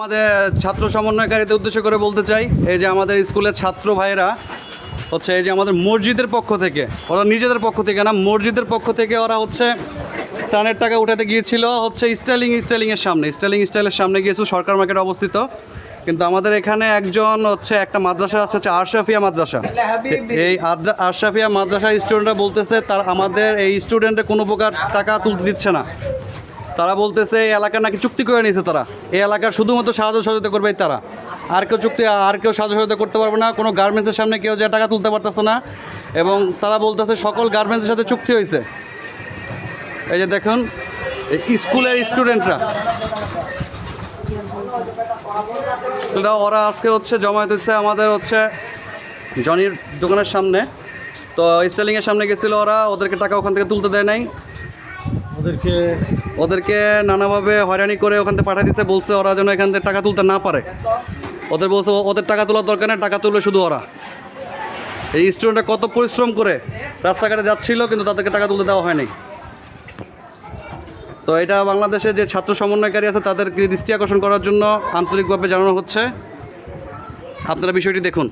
আমাদের ছাত্র সমন্বয়কারীদের উদ্দেশ্য করে বলতে চাই, এই যে আমাদের স্কুলের ছাত্র ভাইয়েরা হচ্ছে এই যে আমাদের মসজিদের পক্ষ থেকে, ওরা নিজেদের পক্ষ থেকে না, মসজিদের পক্ষ থেকে ওরা হচ্ছে ত্রাণের টাকা উঠাতে গিয়েছিল হচ্ছে স্টাইলের সামনে গিয়েছিল, সরকার মার্কেটে অবস্থিত। কিন্তু আমাদের এখানে একজন হচ্ছে একটা মাদ্রাসা আছে হচ্ছে আশরাফিয়া মাদ্রাসা, এই আশরাফিয়া মাদ্রাসা স্টুডেন্টরা বলতেছে তার আমাদের এই স্টুডেন্টের কোনো প্রকার টাকা তুলতে দিচ্ছে না। তারা বলতেছে এই এলাকা নাকি চুক্তি করে নিয়েছে, তারা এই এলাকার শুধুমাত্র সাহায্য সহযোগিতা করবে তারা, আর কেউ সাহায্য সহযোগিতা করতে পারবে না। কোনো গার্মেন্টসের সামনে কেউ যে টাকা তুলতে পারতেছে না। এবং তারা বলতেছে সকল গার্মেন্টসের সাথে চুক্তি হয়েছে। এই যে দেখুন স্কুলের স্টুডেন্টরা ওরা আজকে হচ্ছে জমায়েত হচ্ছে আমাদের হচ্ছে জনির দোকানের সামনে। তো স্টাইলিংয়ের সামনে গেছিলো ওরা, ওদেরকে টাকা ওখান থেকে তুলতে দেয় নাই, ওদেরকে নানাভাবে হয়রানি করে ওখান থেকে পাঠিয়ে দিচ্ছে, বলছে ওরা যেন এখান থেকে টাকা তুলতে না পারে। বলছে ওদের টাকা তোলার দরকার নেই, টাকা তুলবে শুধু ওরা। এই স্টুডেন্টরা কত পরিশ্রম করে রাস্তাঘাটে যাচ্ছিল, কিন্তু তাদেরকে টাকা তুলতে দেওয়া হয়নি। তো এটা বাংলাদেশে যে ছাত্র সমন্বয়কারী আছে তাদেরকে দৃষ্টি আকর্ষণ করার জন্য আন্তরিকভাবে জানানো হচ্ছে। আপনারা বিষয়টি দেখুন।